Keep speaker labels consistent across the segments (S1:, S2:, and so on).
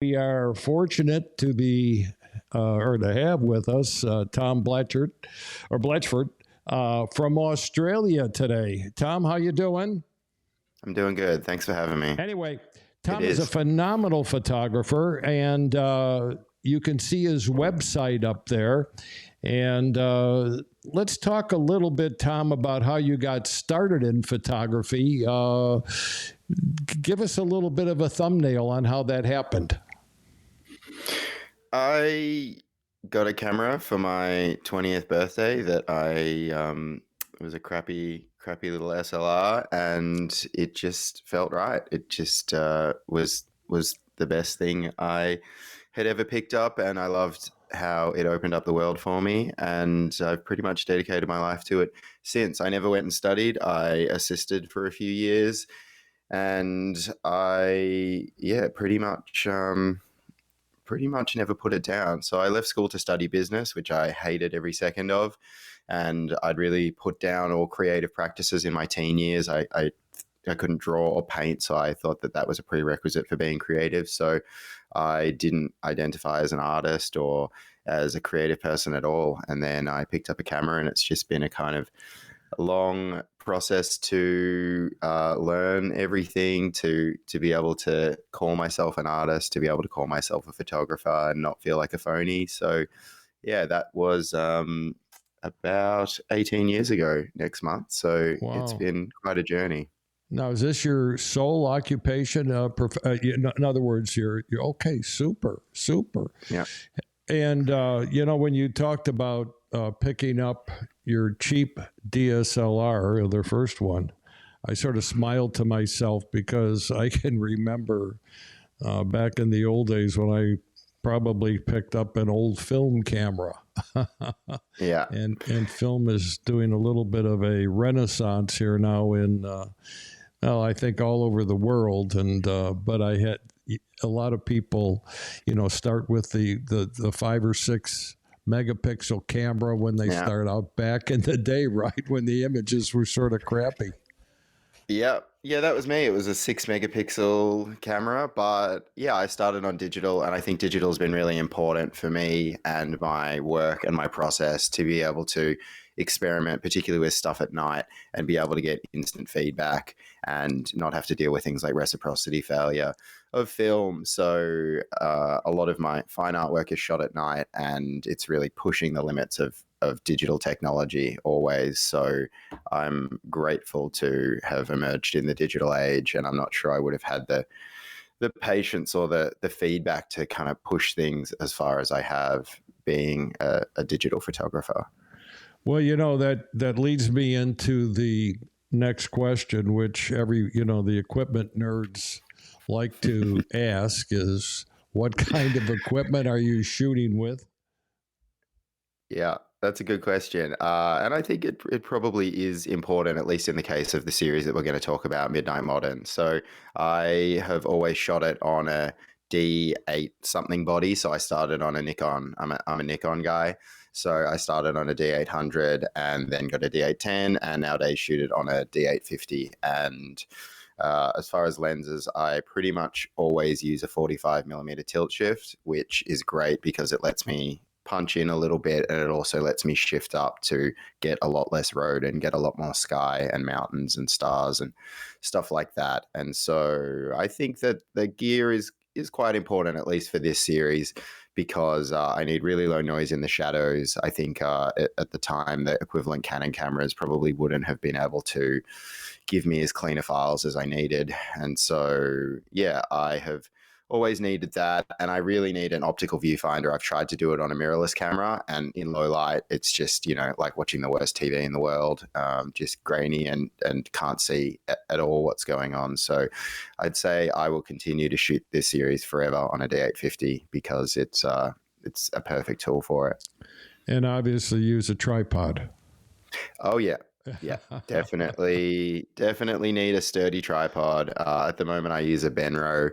S1: We are fortunate to be or to have with us Tom Blatchford from Australia today. Tom, how you doing?
S2: I'm doing good. Thanks for having me.
S1: Anyway,
S2: It
S1: Tom is a
S2: is.
S1: phenomenal photographer, and you can see his website up there. And let's talk a little bit, Tom, about how you got started in photography. Give us a little bit of a thumbnail on how that happened.
S2: I got a camera for my 20th birthday that it was a crappy little SLR, and it just felt right. It just was the best thing I had ever picked up, and I loved how it opened up the world for me, and I've pretty much dedicated my life to it since. I never went and studied. I assisted for a few years, and pretty much never put it down. So I left school to study business, which I hated every second of. And I'd really put down all creative practices in my teen years. I couldn't draw or paint, so I thought that that was a prerequisite for being creative. So I didn't identify as an artist or as a creative person at all. And then I picked up a camera, and it's just been a kind of long process to learn everything, to be able to call myself an artist, to be able to call myself a photographer and not feel like a phony. So yeah, that was about 18 years ago next month. So it's
S1: Wow.
S2: been quite a journey.
S1: Now, is this your sole occupation? In other words, you're okay. Super, super.
S2: Yeah.
S1: And when you talked about picking up your cheap DSLR, the first one, I sort of smiled to myself because I can remember back in the old days when I probably picked up an old film camera.
S2: Yeah.
S1: And film is doing a little bit of a renaissance here now in well, I think all over the world, and but I had a lot of people, start with the 5 or 6 megapixel camera when they
S2: Yeah.
S1: start out back in the day, right when the images were sort of crappy.
S2: Yeah, yeah, that was me. It was a 6 megapixel camera, but yeah, I started on digital, and I think digital has been really important for me and my work and my process to be able to experiment, particularly with stuff at night, and be able to get instant feedback and not have to deal with things like reciprocity failure of film. So a lot of my fine artwork is shot at night, and it's really pushing the limits of digital technology always. So I'm grateful to have emerged in the digital age, and I'm not sure I would have had the patience or the feedback to kind of push things as far as I have being a digital photographer.
S1: Well, that leads me into the next question, which the equipment nerds like to ask is, what kind of equipment are you shooting with?
S2: Yeah, that's a good question. And I think it probably is important, at least in the case of the series that we're going to talk about, Midnight Modern. So I have always shot it on a D8 something body. So I started on a Nikon. I'm a Nikon guy. So I started on a D800 and then got a D810, and nowadays shoot it on a D850. And as far as lenses, I pretty much always use a 45 millimeter tilt shift, which is great because it lets me punch in a little bit, and it also lets me shift up to get a lot less road and get a lot more sky and mountains and stars and stuff like that. And so I think that the gear is quite important, at least for this series, because I need really low noise in the shadows. I think at the time, the equivalent Canon cameras probably wouldn't have been able to give me as cleaner files as I needed. And so, yeah, I have always needed that, and I really need an optical viewfinder. I've tried to do it on a mirrorless camera, and in low light, it's just like watching the worst TV in the world, just grainy and can't see at all what's going on. So, I'd say I will continue to shoot this series forever on a D850 because it's a perfect tool for it.
S1: And obviously use a tripod.
S2: Oh yeah. Yeah, definitely need a sturdy tripod. At the moment, I use a Benro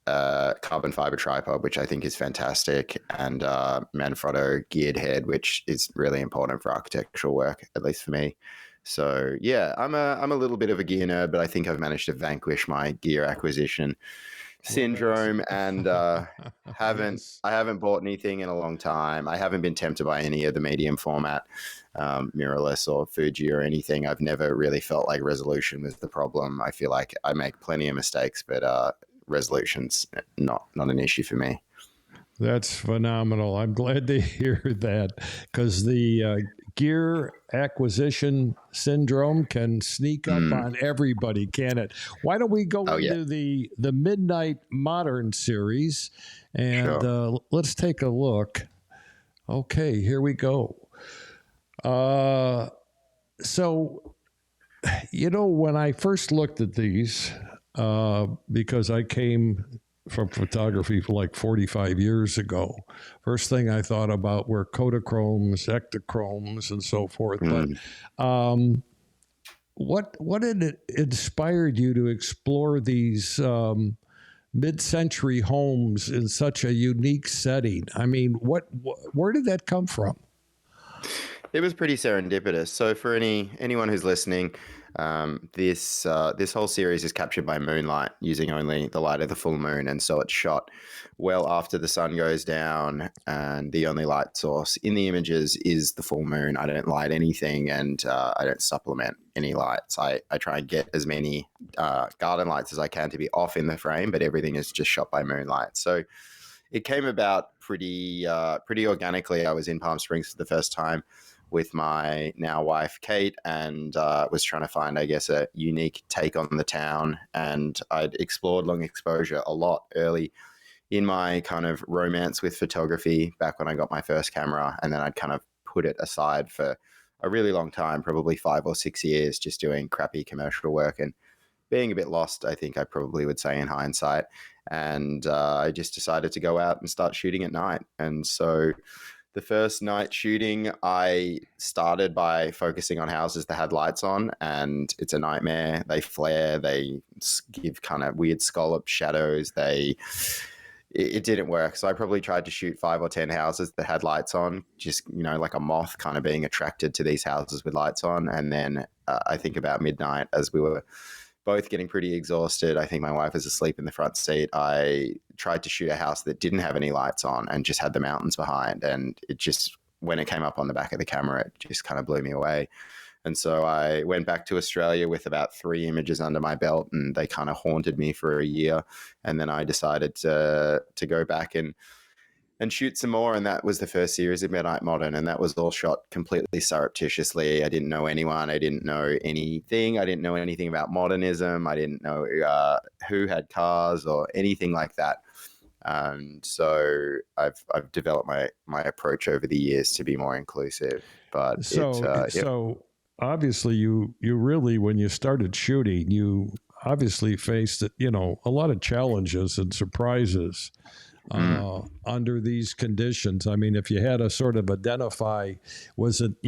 S2: carbon fiber tripod, which I think is fantastic, and Manfrotto geared head, which is really important for architectural work, at least for me. So yeah, I'm a little bit of a gear nerd, but I think I've managed to vanquish my gear acquisition syndrome, and haven't
S1: Yes.
S2: I haven't bought anything in a long time. I haven't been tempted by any of the medium format mirrorless or Fuji or anything. I've never really felt like resolution was the problem. I feel like I make plenty of mistakes, but resolution's not an issue for me.
S1: That's phenomenal. I'm glad to hear that because the gear acquisition syndrome can sneak up
S2: Mm.
S1: on everybody, can it? Why don't we go
S2: Oh yeah,
S1: into the Midnight Modern series and
S2: sure.
S1: let's take a look. Okay, here we go. Uh, so, when I first looked at these, because I came from photography for like 45 years ago. First thing I thought about were Kodachromes, Ektachromes, and so forth. But
S2: Mm.
S1: what had it inspired you to explore these mid-century homes in such a unique setting? I mean, where did that come from?
S2: It was pretty serendipitous. So for anyone who's listening, this whole series is captured by moonlight using only the light of the full moon, and so it's shot well after the sun goes down, and the only light source in the images is the full moon. I don't light anything, and I don't supplement any lights. I try and get as many garden lights as I can to be off in the frame, but everything is just shot by moonlight. So it came about pretty organically. I was in Palm Springs for the first time with my now wife Kate, and was trying to find, I guess, a unique take on the town. And I'd explored long exposure a lot early in my kind of romance with photography back when I got my first camera, and then I'd kind of put it aside for a really long time, probably 5 or 6 years, just doing crappy commercial work and being a bit lost, I think I probably would say in hindsight. And I just decided to go out and start shooting at night. And so the first night shooting, I started by focusing on houses that had lights on, and it's a nightmare. They flare, they give kind of weird scallop shadows. It didn't work. So I probably tried to shoot 5 or 10 houses that had lights on, just, like a moth kind of being attracted to these houses with lights on. And then I think about midnight, as we were both getting pretty exhausted, I think my wife was asleep in the front seat, I tried to shoot a house that didn't have any lights on and just had the mountains behind. And it just, when it came up on the back of the camera, it just kind of blew me away. And so I went back to Australia with about 3 images under my belt, and they kind of haunted me for a year. And then I decided to go back and shoot some more. And that was the first series of Midnight Modern. And that was all shot completely surreptitiously. I didn't know anyone. I didn't know anything. I didn't know anything about modernism. I didn't know who had cars or anything like that. And so I've developed my approach over the years to be more inclusive. But
S1: So obviously you really, when you started shooting, you obviously faced a lot of challenges and surprises under these conditions. I mean, if you had to sort of identify, was it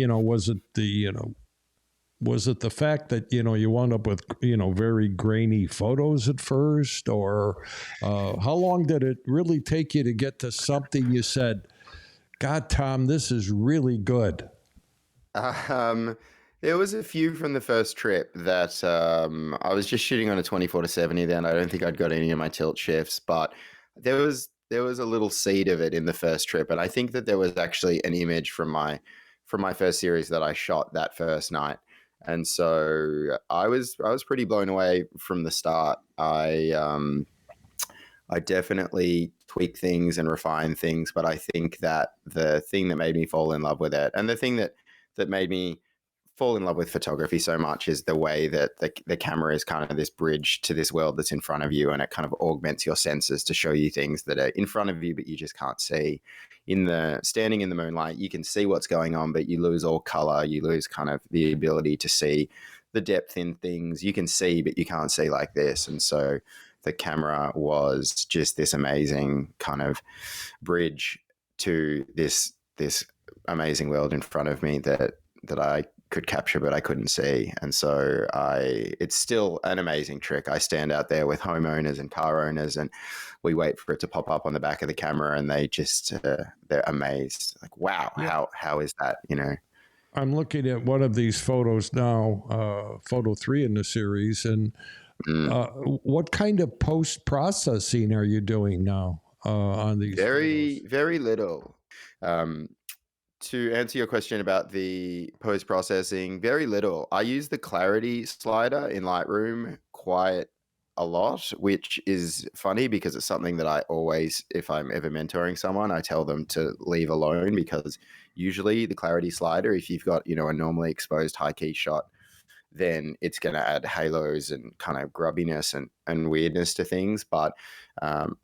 S1: the fact that you wound up with very grainy photos at first, or how long did it really take you to get to something you said, God, Tom, this is really good?
S2: There was a few from the first trip that I was just shooting on a 24-70 then. I don't think I'd got any of my tilt shifts, but there was a little seed of it in the first trip. And I think that there was actually an image from my first series that I shot that first night. And so I was pretty blown away from the start. I definitely tweak things and refine things, but I think that the thing that made me fall in love with it, and the thing that made me fall in love with photography so much, is the way that the camera is kind of this bridge to this world that's in front of you, and it kind of augments your senses to show you things that are in front of you but you just can't see. Standing in the moonlight, you can see what's going on, but you lose all color. You lose kind of the ability to see the depth in things. You can see, but you can't see like this. And so the camera was just this amazing kind of bridge to this amazing world in front of me that I could capture but I couldn't see. And so it's still an amazing trick. I stand out there with homeowners and car owners, and we wait for it to pop up on the back of the camera, and they just they're amazed, like, wow,
S1: Yeah.
S2: how is that,
S1: I'm looking at one of these photos now, photo 3 in the series, and
S2: Mm.
S1: What kind of post processing are you doing now on these
S2: Very,
S1: photos?
S2: very little. Um, to answer your question about the post processing, very little. I use the clarity slider in Lightroom quite a lot, which is funny because it's something that I always, if I'm ever mentoring someone, I tell them to leave alone, because usually the clarity slider, if you've got, a normally exposed high key shot, then it's going to add halos and kind of grubbiness and weirdness to things. But um,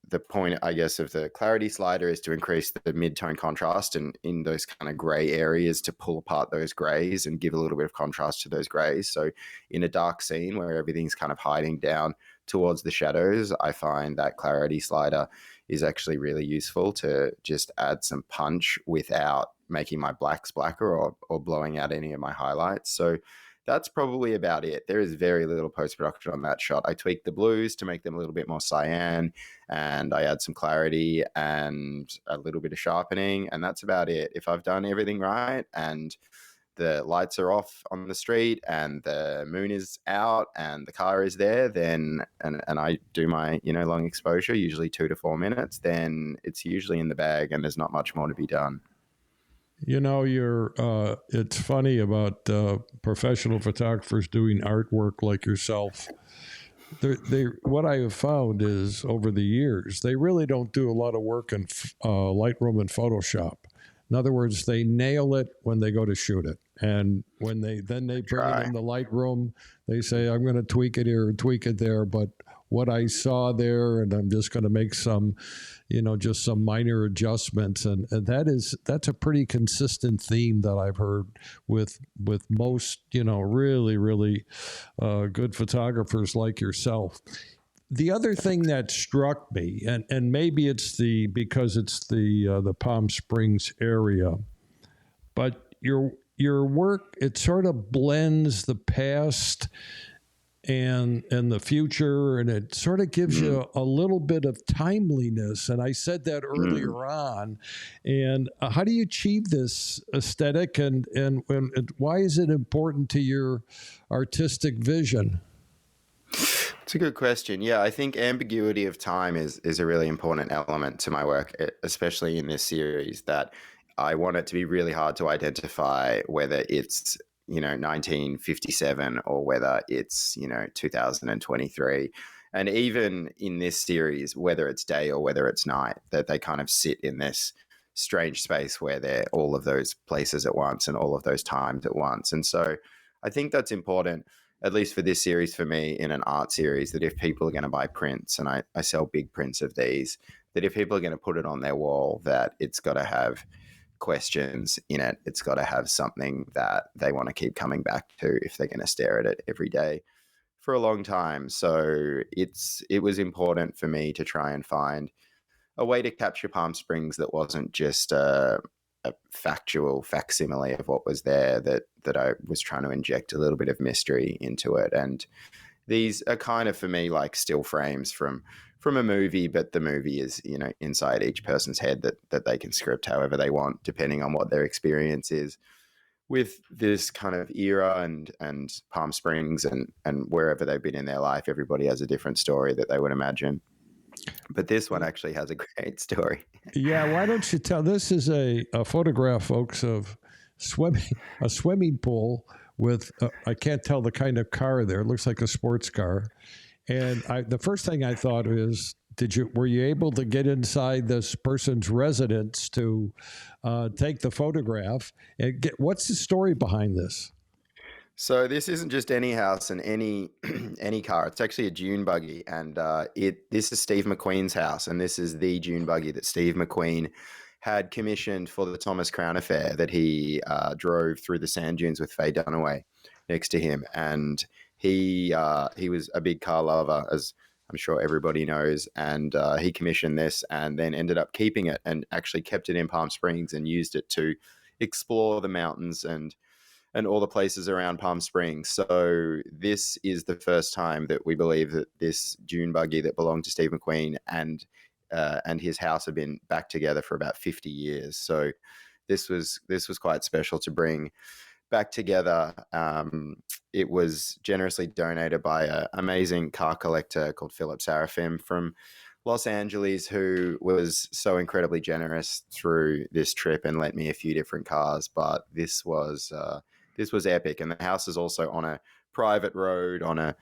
S2: the point, I guess, of the clarity slider is to increase the mid-tone contrast, and in those kind of gray areas to pull apart those grays and give a little bit of contrast to those grays. So in a dark scene where everything's kind of hiding down towards the shadows, I find that clarity slider is actually really useful to just add some punch without making my blacks blacker or blowing out any of my highlights. So that's probably about it. There is very little post-production on that shot. I tweak the blues to make them a little bit more cyan, and I add some clarity and a little bit of sharpening, and that's about it. If I've done everything right and the lights are off on the street and the moon is out and the car is there, then and I do my long exposure, usually 2 to 4 minutes, then it's usually in the bag and there's not much more to be done.
S1: You're. It's funny about professional photographers doing artwork like yourself. What I have found is over the years, they really don't do a lot of work in Lightroom and Photoshop. In other words, they nail it when they go to shoot it, and when they bring it
S2: Try.
S1: in the Lightroom, they say, "I'm going to tweak it here, tweak it there," but what I saw there, and I'm just going to make some, just some minor adjustments, and that's a pretty consistent theme that I've heard with most, really really good photographers like yourself. The other thing that struck me, and maybe it's because it's the Palm Springs area, but your work, it sort of blends the past and the future, and it sort of gives
S2: Mm,
S1: you a little bit of timeliness. And I said that
S2: mm.
S1: earlier on. And how do you achieve this aesthetic, and why is it important to your artistic vision?
S2: It's a good question. Yeah, I think ambiguity of time is a really important element to my work, especially in this series. That I want it to be really hard to identify whether it's 1957 or whether it's 2023, and even in this series, whether it's day or whether it's night, that they kind of sit in this strange space where they're all of those places at once and all of those times at once. And so I think that's important, at least for this series, for me, in an art series, that if people are going to buy prints, and I sell big prints of these, that if people are going to put it on their wall, that it's got to have questions in it. It's got to have something that they want to keep coming back to if they're going to stare at it every day for a long time. So it was important for me to try and find a way to capture Palm Springs that wasn't just a factual facsimile of what was there, that I was trying to inject a little bit of mystery into it. And these are kind of, for me, like still frames from a movie, but the movie is inside each person's head, that they can script however they want depending on what their experience is with this kind of era and Palm Springs and wherever they've been in their life. Everybody has a different story that they would imagine, but this one actually has a great story.
S1: Yeah, why don't you tell? This is a photograph, folks, of swimming a swimming pool with I can't tell the kind of car there. It looks like a sports car. And the first thing I thought is, were you able to get inside this person's residence to take the photograph? And what's the story behind this?
S2: So this isn't just any house and any any car. It's actually a dune buggy, and this is Steve McQueen's house, and this is the dune buggy that Steve McQueen had commissioned for the Thomas Crown Affair that he drove through the sand dunes with Faye Dunaway next to him, and he was a big car lover, as I'm sure everybody knows, and he commissioned this and then ended up keeping it and actually kept it in Palm Springs and used it to explore the mountains and all the places around Palm Springs. So this is the first time that we believe that this dune buggy that belonged to Steve McQueen and his house have been back together for about 50 years. So this was quite special to bring back together. It was generously donated by an amazing car collector called Philip Sarafim from Los Angeles, who was so incredibly generous through this trip and lent me a few different cars. But this was epic, and the house is also on a private road on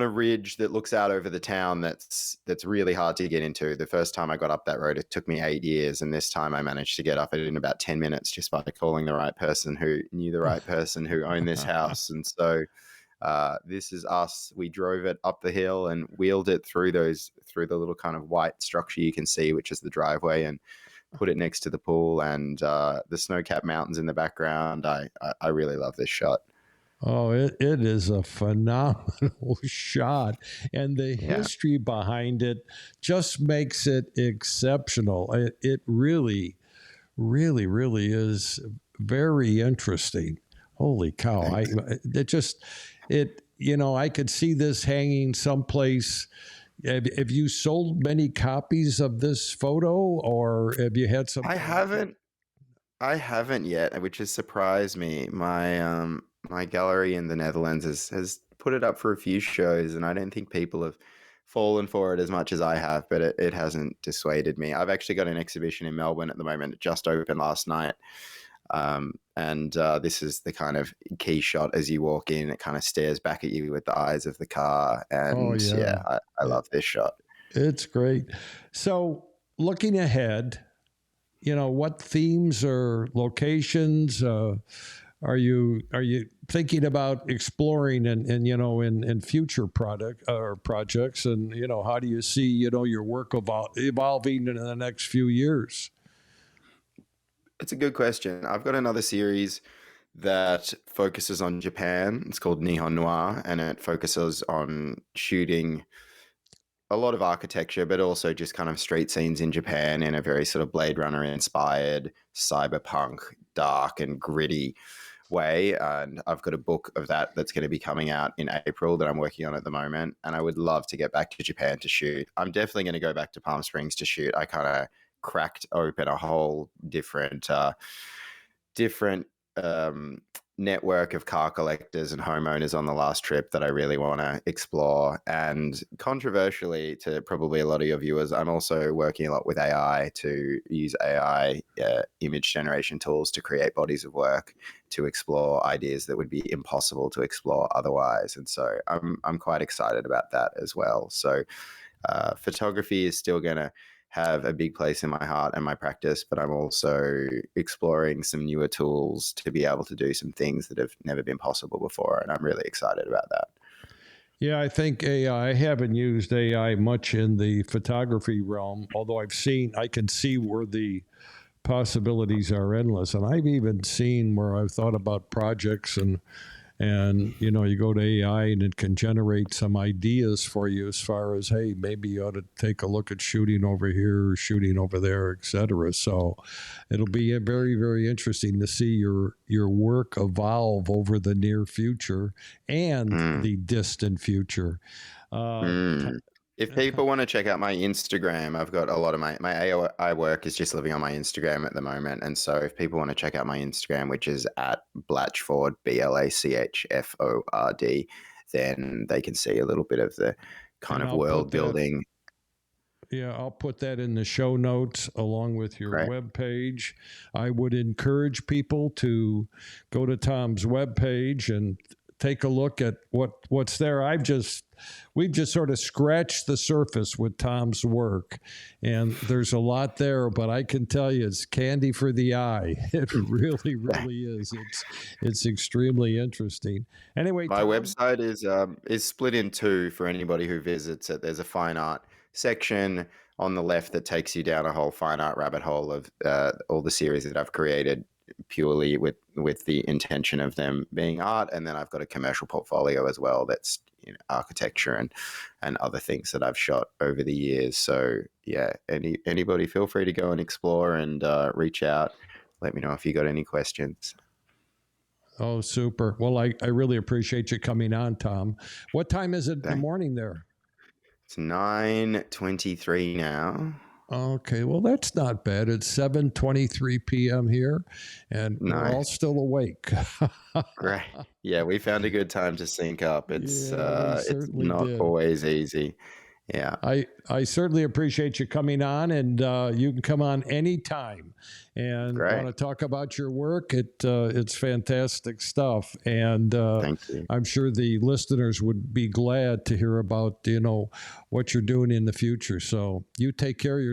S2: a ridge that looks out over the town. That's really hard to get into. The first time I got up that road, it took me 8 years, and this time I managed to get up it in about 10 minutes just by calling the right person who knew the right person who owned this house. And so this is us. We drove it up the hill and wheeled it through the little kind of white structure you can see, which is the driveway, and put it next to the pool and the snow-capped mountains in the background. I really love this shot.
S1: Oh, it is a phenomenal shot. And the history behind it just makes it exceptional. It really, really, really is very interesting. Holy cow. I could see this hanging someplace. Have you sold many copies of this photo, or have you had some?
S2: I haven't yet, which has surprised me. My gallery in the Netherlands has put it up for a few shows, and I don't think people have fallen for it as much as I have, but it hasn't dissuaded me. I've actually got an exhibition in Melbourne at the moment. It just opened last night. And this is the kind of key shot as you walk in. It kind of stares back at you with the eyes of the car. And I love this shot.
S1: It's great. So looking ahead, what themes or locations are you thinking about exploring in future product or projects, and how do you see your work evolving in the next few years?
S2: It's a good question. I've got another series that focuses on Japan. It's called Nihon Noir, and it focuses on shooting a lot of architecture, but also just kind of street scenes in Japan in a very sort of Blade Runner inspired, cyberpunk, dark and gritty way. And I've got a book of that's going to be coming out in April that I'm working on at the moment. And I would love to get back to Japan to shoot. I'm definitely going to go back to Palm Springs to shoot. I kind of cracked open a whole different network of car collectors and homeowners on the last trip that I really want to explore. And controversially to probably a lot of your viewers, I'm also working a lot with AI to use AI image generation tools to create bodies of work to explore ideas that would be impossible to explore otherwise. And so I'm quite excited about that as well. So photography is still going to have a big place in my heart and my practice, but I'm also exploring some newer tools to be able to do some things that have never been possible before. And I'm really excited about that.
S1: Yeah, I think I haven't used AI much in the photography realm, although I can see where the possibilities are endless. And I've even seen where I've thought about projects and you go to AI and it can generate some ideas for you as far as, hey, maybe you ought to take a look at shooting over here or shooting over there, etc. So it'll be very, very interesting to see your work evolve over the near future and the distant future.
S2: If people want to check out my Instagram, I've got a lot of my AI work is just living on my Instagram at the moment. And so if people want to check out my Instagram, which is at Blachford, BLACHFORD, then they can see a little bit of the kind of world building.
S1: Yeah, I'll put that in the show notes along with your webpage. I would encourage people to go to Tom's webpage and take a look at what's there. We've just sort of scratched the surface with Tom's work, and there's a lot there, but I can tell you it's candy for the eye. It really, really is. It's extremely interesting. Anyway,
S2: my website is split in two for anybody who visits it. There's a fine art section on the left that takes you down a whole fine art rabbit hole of all the series that I've created purely with the intention of them being art, and then I've got a commercial portfolio as well that's architecture and other things that I've shot over the years. So yeah, anybody feel free to go and explore and reach out. Let me know if you got any questions.
S1: Oh, super. Well, I really appreciate you coming on, Tom. What time is it in the morning there?
S2: It's 9:23 now.
S1: Okay, well that's not bad. It's 7:23 p.m. here, and we're all
S2: Nice.
S1: still awake.
S2: Great. Yeah, we found a good time to sync up.
S1: Yeah, we
S2: It's
S1: certainly
S2: not
S1: did.
S2: always easy. Yeah,
S1: I certainly appreciate you coming on, and you can come on anytime and want
S2: great.
S1: to talk about your work. It's fantastic stuff, and
S2: Thank you.
S1: I'm sure the listeners would be glad to hear about what you're doing in the future. So you take care of your